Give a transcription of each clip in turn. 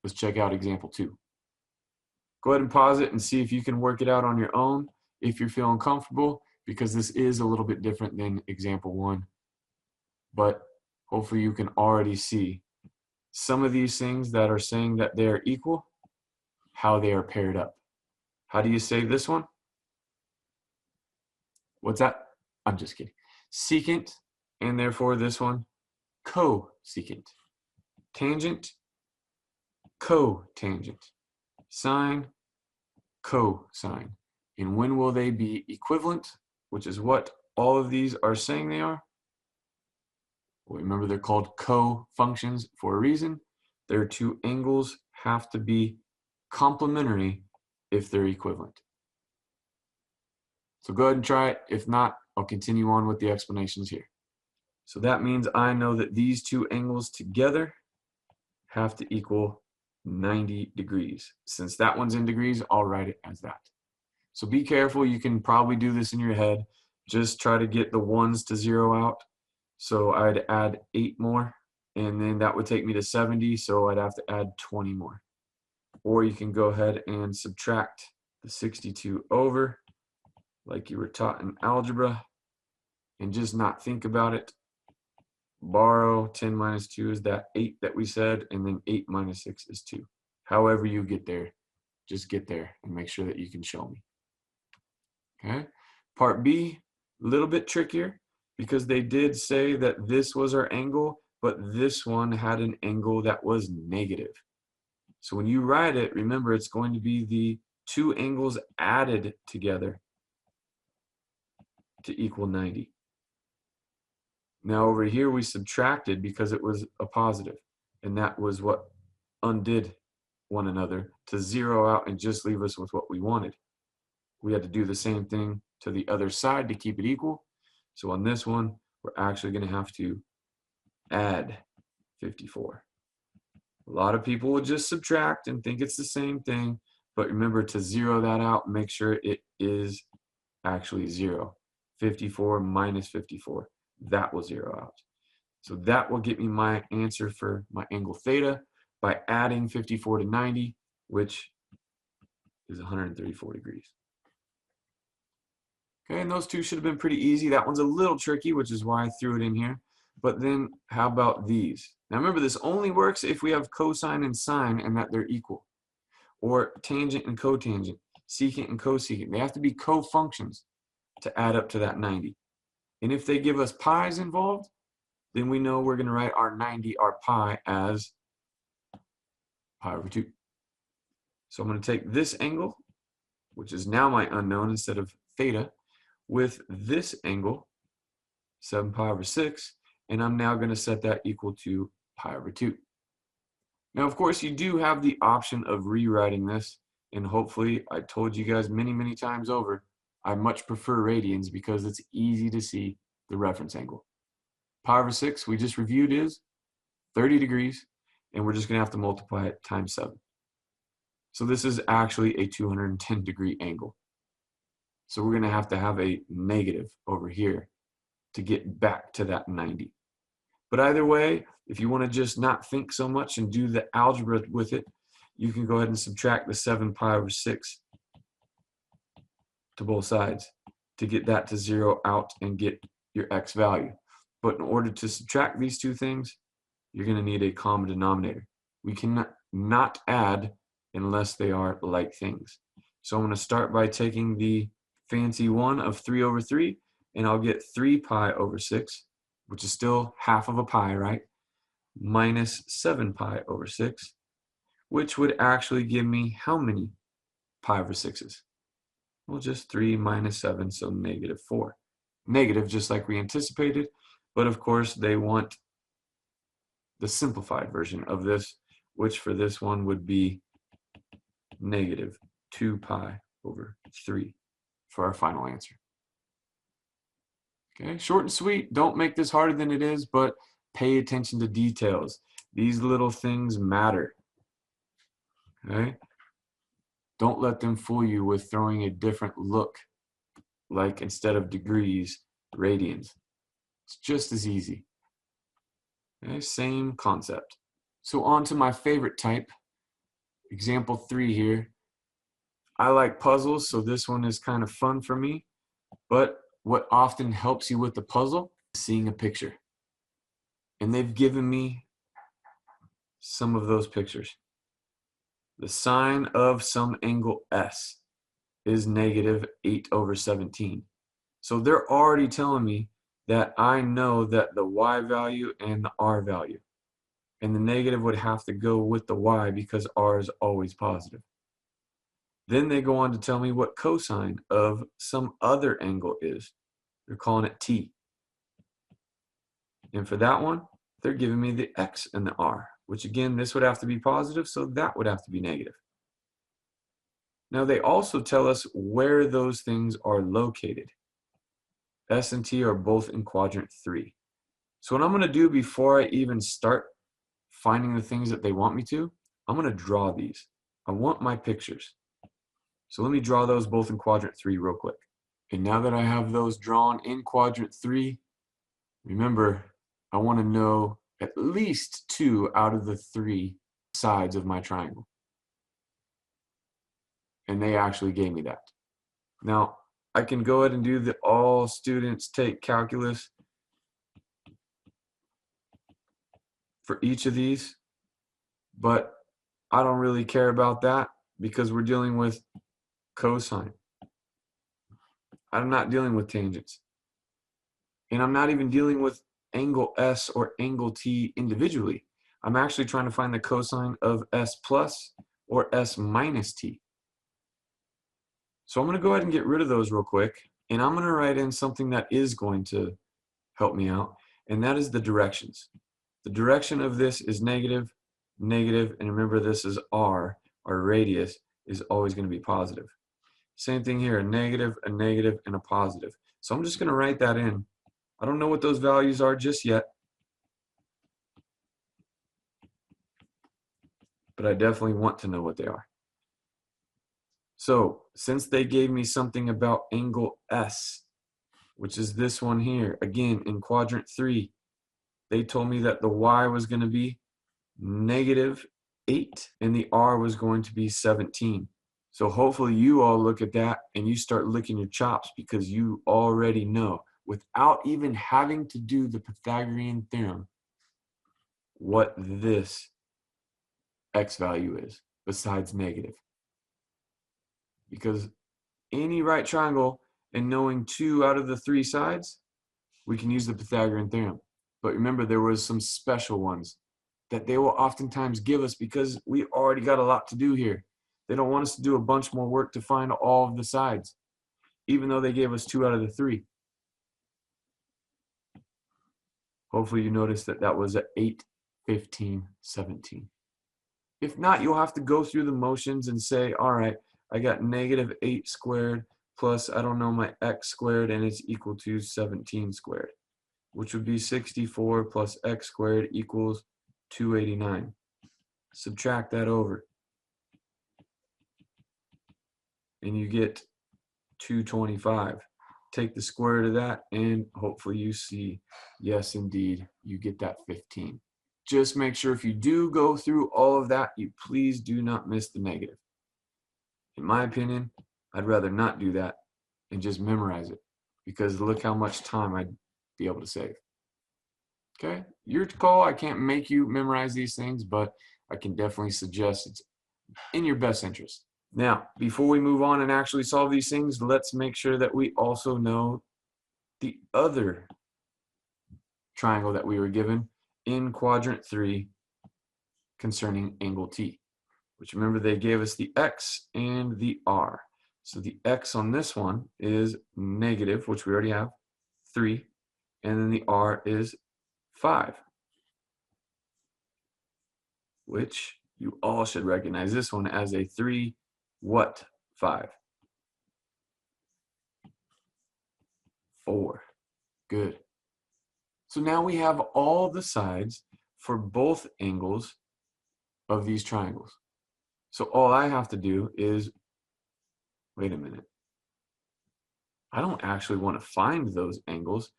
Let's check out example 2. Go ahead and pause it and see if you can work it out on your own if you're feeling comfortable, because this is a little bit different than example 1. But hopefully you can already see some of these things that are saying that they are equal, how they are paired up. How do you say this one? What's that? I'm just kidding. Secant, and therefore this one, cosecant. Tangent, cotangent. Sine, cosine. And when will they be equivalent, which is what all of these are saying they are? Well, remember, they're called co-functions for a reason. Their two angles have to be complementary if they're equivalent. So go ahead and try it. If not, I'll continue on with the explanations here. So that means I know that these two angles together have to equal 90 degrees. Since that one's in degrees, I'll write it as that. So be careful. You can probably do this in your head. Just try to get the ones to zero out. So I'd add 8 more, and then that would take me to 70, so I'd have to add 20 more. Or you can go ahead and subtract the 62 over, like you were taught in algebra, and just not think about it. Borrow 10 minus 2 is that 8 that we said, and then 8 minus 6 is 2. However you get there, just get there and make sure that you can show me. Okay, part B, a little bit trickier, because they did say that this was our angle, but this one had an angle that was negative. So when you write it, remember it's going to be the two angles added together to equal 90. Now over here we subtracted because it was a positive, and that was what undid one another to zero out and just leave us with what we wanted. We had to do the same thing to the other side to keep it equal. So on this one, we're actually going to have to add 54. A lot of people will just subtract and think it's the same thing, but remember to zero that out, make sure it is actually 0. 54 minus 54, that will zero out. So that will get me my answer for my angle theta by adding 54 to 90, which is 134 degrees. Okay, and those two should have been pretty easy. That one's a little tricky, which is why I threw it in here. But then how about these? Now remember, this only works if we have cosine and sine and that they're equal. Or tangent and cotangent, secant and cosecant. They have to be co-functions to add up to that 90. And if they give us pi's involved, then we know we're going to write our 90, our pi, as pi over 2. So I'm going to take this angle, which is now my unknown instead of theta, with this angle, 7 pi over 6, and I'm now going to set that equal to pi over 2. Now, of course, you do have the option of rewriting this, and hopefully, I told you guys many, many times over, I much prefer radians because it's easy to see the reference angle. Pi over 6, we just reviewed, is 30 degrees, and we're just going to have to multiply it times 7. So this is actually a 210 degree angle. So we're going to have a negative over here to get back to that 90. But either way, if you want to just not think so much and do the algebra with it, you can go ahead and subtract the 7 pi over 6 to both sides to get that to zero out and get your x value. But in order to subtract these two things, you're going to need a common denominator. We cannot not add unless they are like things. So I'm going to start by taking the fancy one of 3 over 3, and I'll get 3 pi over 6, which is still half of a pi, right? Minus 7 pi over 6, which would actually give me how many pi over 6s? Well, just 3 minus 7, so negative 4. Negative, just like we anticipated, but of course they want the simplified version of this, which for this one would be negative 2 pi over 3 for our final answer. Okay, short and sweet. Don't make this harder than it is, but pay attention to details. These little things matter. Okay? Don't let them fool you with throwing a different look, like instead of degrees, radians. It's just as easy. Okay, same concept. So on to my favorite type, Example 3 here. I like puzzles, so this one is kind of fun for me. But what often helps you with the puzzle is seeing a picture. And they've given me some of those pictures. The sine of some angle S is negative 8/17. So they're already telling me that I know that the y value and the r value. And the negative would have to go with the y because r is always positive. Then they go on to tell me what cosine of some other angle is. They're calling it t. And for that one, they're giving me the x and the r, which again, this would have to be positive, so that would have to be negative. Now they also tell us where those things are located. S and T are both in quadrant 3. So what I'm going to do before I even start finding the things that they want me to, I'm going to draw these. I want my pictures. So let me draw those both in quadrant 3 real quick. And now that I have those drawn in quadrant 3, remember, I want to know at least 2 out of the 3 sides of my triangle. And they actually gave me that. Now, I can go ahead and do the all students take calculus for each of these, but I don't really care about that because we're dealing with cosine. I'm not dealing with tangents. And I'm not even dealing with angle S or angle T individually. I'm actually trying to find the cosine of S plus or S minus T. So I'm going to go ahead and get rid of those real quick, and I'm going to write in something that is going to help me out, and that is the directions. The direction of this is negative, negative, and remember this is R, our radius is always going to be positive. Same thing here, a negative, and a positive. So I'm just going to write that in. I don't know what those values are just yet, but I definitely want to know what they are. So since they gave me something about angle S, which is this one here, again in quadrant 3, they told me that the y was going to be negative 8 and the r was going to be 17. So hopefully you all look at that and you start licking your chops because you already know, without even having to do the Pythagorean theorem, what this x value is besides negative. Because any right triangle and knowing 2 out of the 3 sides, we can use the Pythagorean theorem. But remember, there was some special ones that they will oftentimes give us because we already got a lot to do here. They don't want us to do a bunch more work to find all of the sides, even though they gave us 2 out of the 3. Hopefully you noticed that that was 8, 15, 17. If not, you'll have to go through the motions and say, all right, I got negative 8 squared plus, I don't know, my x squared, and it's equal to 17 squared, which would be 64 plus x squared equals 289. Subtract that over, and you get 225. Take the square root of that, and hopefully you see, yes, indeed, you get that 15. Just make sure if you do go through all of that, you please do not miss the negative. In my opinion, I'd rather not do that and just memorize it, because look how much time I'd be able to save. Okay, your call. I can't make you memorize these things, but I can definitely suggest it's in your best interest. Now, before we move on and actually solve these things, let's make sure that we also know the other triangle that we were given in quadrant 3 concerning angle T, which remember they gave us the x and the r. So the x on this one is negative, which we already have, 3, and then the r is 5, which you all should recognize this one as a 3 what 5? 4. Good. So now we have all the sides for both angles of these triangles. So all I have to do is, wait a minute, I don't actually want to find those angles.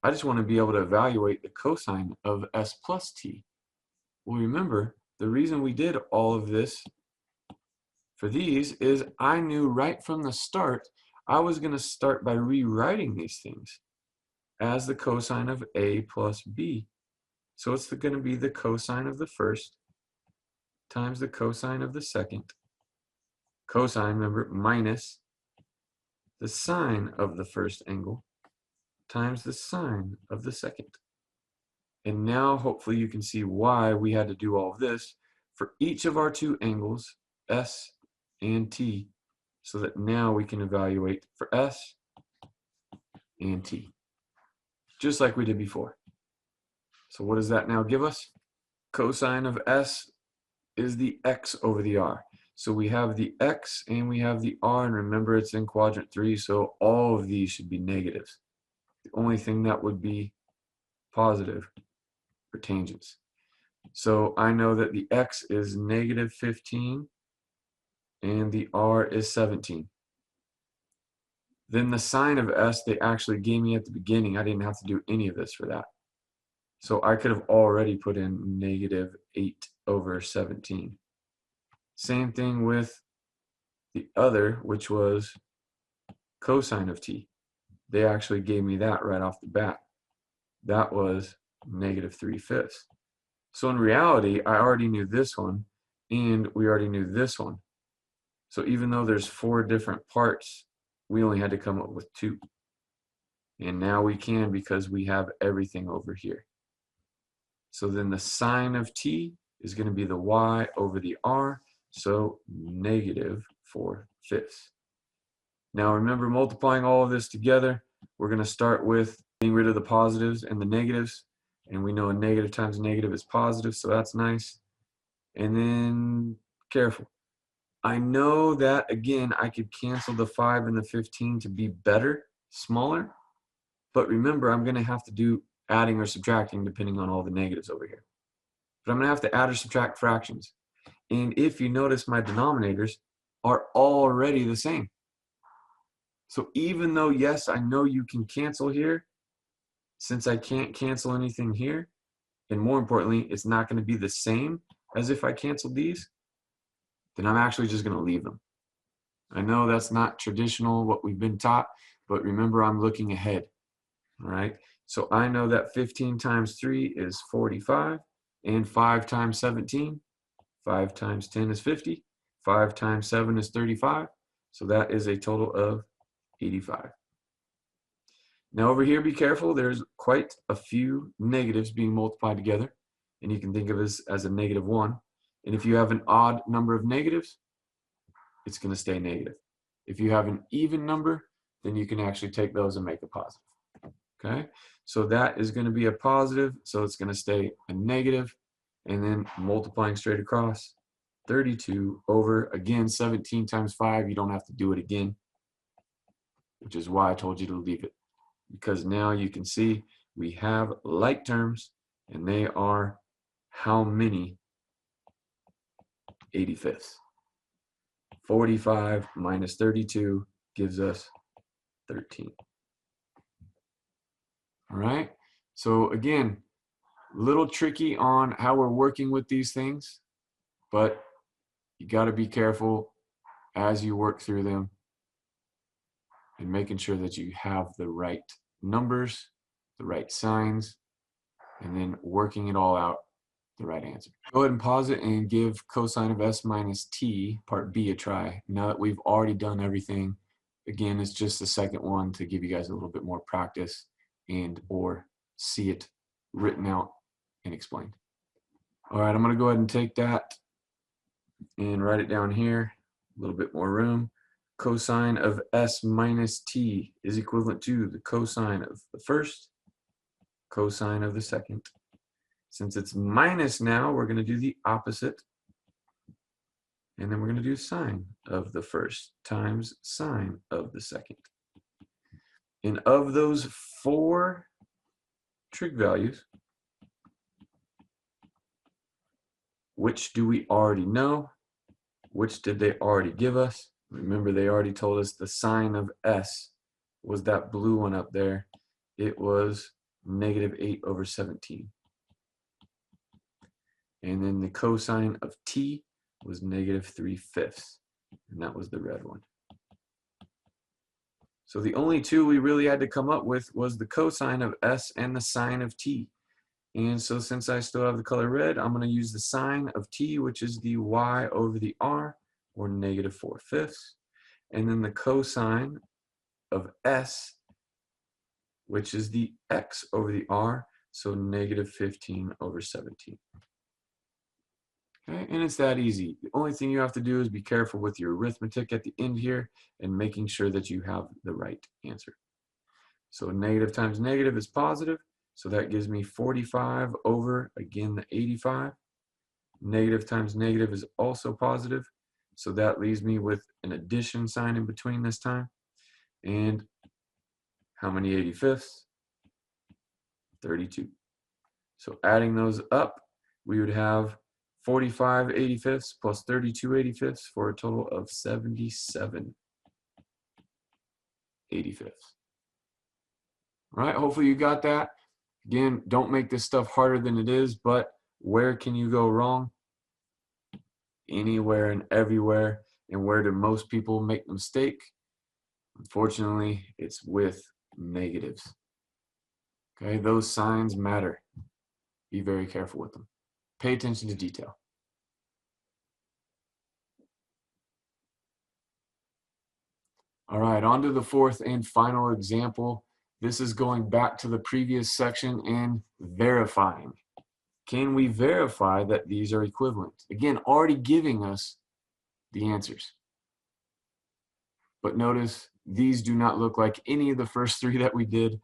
I just want to be able to evaluate the cosine of s plus t. Well, remember, the reason we did all of this for these is I knew right from the start I was going to start by rewriting these things as the cosine of A plus B. So it's going to be the cosine of the first times the cosine of the second. Cosine, remember, minus the sine of the first angle times the sine of the second. And now hopefully you can see why we had to do all of this for each of our two angles, S and T, so that now we can evaluate for S and T, just like we did before. So what does that now give us? Cosine of S is the X over the R. So we have the X and we have the R, and remember it's in quadrant 3, so all of these should be negatives. The only thing that would be positive are tangents. So I know that the X is negative 15 and the R is 17. Then the sine of S, they actually gave me at the beginning. I didn't have to do any of this for that. So I could have already put in negative 8 over 17. Same thing with the other, which was cosine of T. They actually gave me that right off the bat. That was negative 3/5. So in reality, I already knew this one, and we already knew this one. So even though there's 4 different parts, we only had to come up with 2. And now we can because we have everything over here. So then the sine of T is going to be the Y over the R, so negative 4/5. Now remember, multiplying all of this together, we're going to start with getting rid of the positives and the negatives. And we know a negative times a negative is positive, so that's nice. And then, careful. I know that, again, I could cancel the 5 and the 15 to be better, smaller. But remember, I'm going to have to do adding or subtracting depending on all the negatives over here. But I'm going to have to add or subtract fractions. And if you notice, my denominators are already the same. So even though, yes, I know you can cancel here, since I can't cancel anything here, and more importantly, it's not going to be the same as if I canceled these, then I'm actually just going to leave them. I know that's not traditional, what we've been taught, but remember, I'm looking ahead. All right, so I know that 15 times 3 is 45, and 5 times 17, 5 times 10 is 50, 5 times 7 is 35, so that is a total of 85. Now over here, be careful, there's quite a few negatives being multiplied together, and you can think of this as a negative 1. And if you have an odd number of negatives, it's going to stay negative. If you have an even number, then you can actually take those and make a positive. Okay, so that is going to be a positive, so it's going to stay a negative, and then multiplying straight across, 32 over, again, 17 times 5, you don't have to do it again, which is why I told you to leave it, because now you can see we have like terms, and they are how many 85ths? 45 minus 32 gives us 13. All right, so again, a little tricky on how we're working with these things, but you got to be careful as you work through them and making sure that you have the right numbers, the right signs, and then working it all out the right answer. Go ahead and pause it and give cosine of S minus T, part B, a try. Now that we've already done everything, again, it's just the second one to give you guys a little bit more practice and or see it written out and explained. All right, I'm going to go ahead and take that and write it down here, a little bit more room. Cosine of S minus T is equivalent to the cosine of the first, cosine of the second. Since it's minus now, we're going to do the opposite. And then we're going to do sine of the first times sine of the second. And of those 4 trig values, which do we already know? Which did they already give us? Remember, they already told us the sine of S was that blue one up there. It was negative 8 over 17. And then the cosine of t was -3/5, and that was the red one. So the only two we really had to come up with was the cosine of s and the sine of t. And so since I still have the color red, I'm going to use the sine of t, which is the y over the r, or -4/5. And then the cosine of s, which is the x over the r, so -15/17. Okay, and it's that easy. The only thing you have to do is be careful with your arithmetic at the end here and making sure that you have the right answer. So negative times negative is positive, so that gives me 45 over, again, the 85. Negative times negative is also positive, so that leaves me with an addition sign in between this time. And how many 85ths? 32. So adding those up, we would have 45 85ths plus 32 85ths for a total of 77 85ths. All right, hopefully you got that. Again, don't make this stuff harder than it is, but where can you go wrong? Anywhere and everywhere. And where do most people make the mistake? Unfortunately, it's with negatives. Okay, those signs matter. Be very careful with them. Pay attention to detail. All right, on to the fourth and final example. This is going back to the previous section and verifying. Can we verify that these are equivalent? Again, already giving us the answers. But notice these do not look like any of the first three that we did.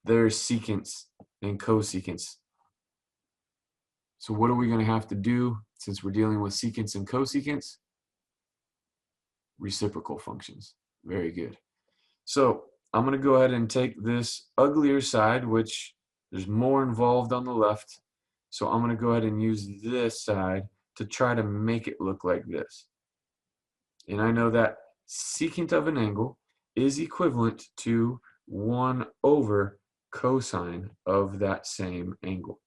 They're secants and cosecants. So what are we going to have to do since we're dealing with secants and cosecants? Reciprocal functions. Very good. So I'm going to go ahead and take this uglier side, which there's more involved on the left. So I'm going to go ahead and use this side to try to make it look like this. And I know that secant of an angle is equivalent to 1 over cosine of that same angle.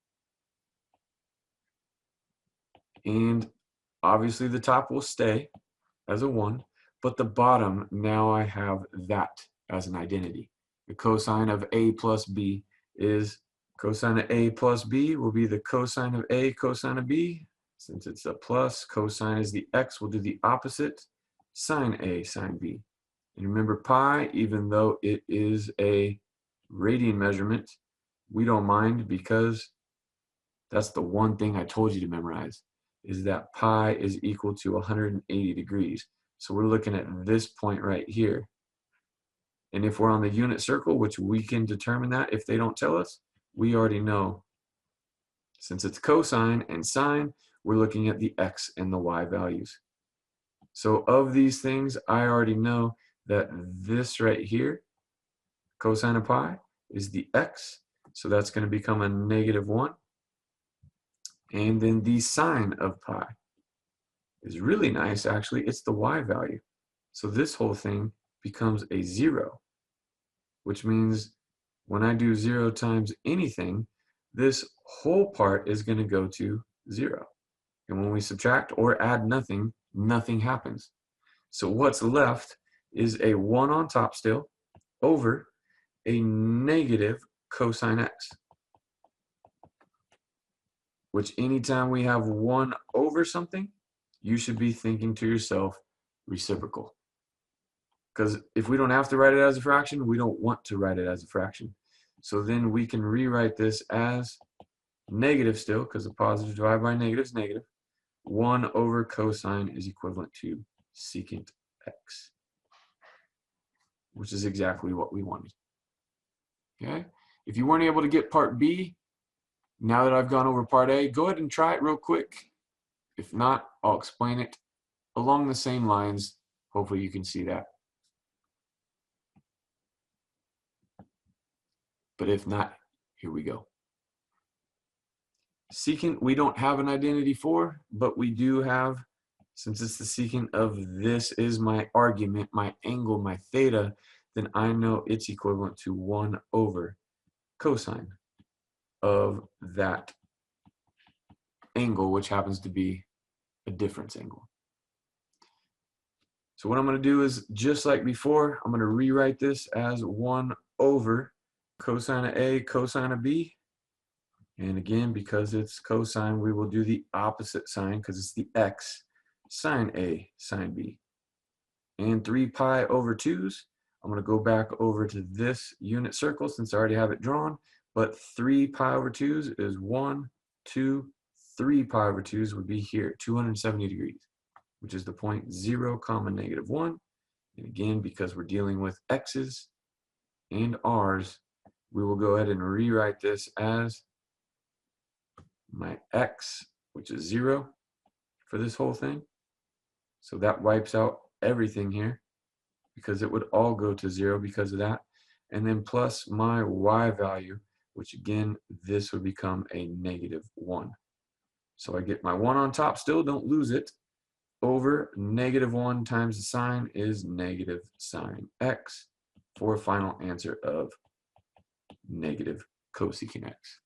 And obviously the top will stay as a 1, but the bottom, now I have that as an identity. The cosine of a plus b is cosine of a plus b will be the cosine of a cosine of b. Since it's a plus, cosine is the x, we'll do the opposite, sine a sine b. And remember pi, even though it is a radian measurement, we don't mind because that's the one thing I told you to memorize, is that pi is equal to 180 degrees. So we're looking at this point right here. And if we're on the unit circle, which we can determine that if they don't tell us, we already know. Since it's cosine and sine, we're looking at the x and the y values. So of these things, I already know that this right here, cosine of pi, is the x. So that's going to become a -1. And then the sine of pi is really nice, actually. It's the y value. So this whole thing becomes a 0, which means when I do 0 times anything, this whole part is going to go to 0. And when we subtract or add nothing, nothing happens. So what's left is a 1 on top still over a negative cosine x, which anytime we have 1 over something, you should be thinking to yourself, reciprocal. Because if we don't have to write it as a fraction, we don't want to write it as a fraction. So then we can rewrite this as negative still, because the positive divided by negative is negative. 1 over cosine is equivalent to secant x, which is exactly what we wanted. Okay? If you weren't able to get part B, now that I've gone over part A, go ahead and try it real quick. If not, I'll explain it along the same lines. Hopefully you can see that. But if not, here we go. Secant, we don't have an identity for, but we do have, since it's the secant of this is my argument, my angle, my theta, then I know it's equivalent to 1 over cosine of that angle, which happens to be a difference angle. So what I'm going to do is, just like before, I'm going to rewrite this as 1 over cosine of A, cosine of B. And again, because it's cosine, we will do the opposite sign because it's the x, sine A, sine B. And 3 pi over 2s. I'm going to go back over to this unit circle since I already have it drawn. But 3 pi over 2s is 1, 2, 3 pi over 2s would be here, 270 degrees, which is the point 0, negative 1. And again, because we're dealing with x's and r's, we will go ahead and rewrite this as my x, which is 0 for this whole thing. So that wipes out everything here because it would all go to 0 because of that. And then plus my y value, which again, this would become a negative 1. So I get my 1 on top still, don't lose it, over negative 1 times the sine is negative sine x for a final answer of negative cosecant x.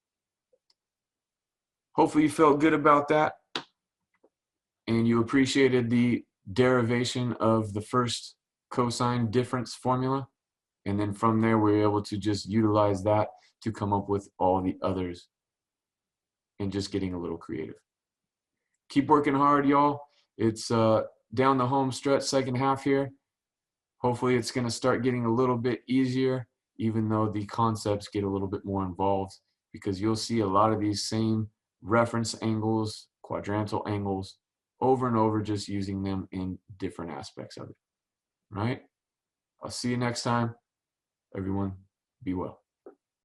Hopefully you felt good about that and you appreciated the derivation of the first cosine difference formula. And then from there, we're able to just utilize that to come up with all the others and just getting a little creative. Keep working hard, y'all. It's down the home stretch, second half here. Hopefully it's going to start getting a little bit easier, even though the concepts get a little bit more involved, because you'll see a lot of these same reference angles, quadrantal angles, over and over, just using them in different aspects of it. Right? I'll see you next time. Everyone, be well.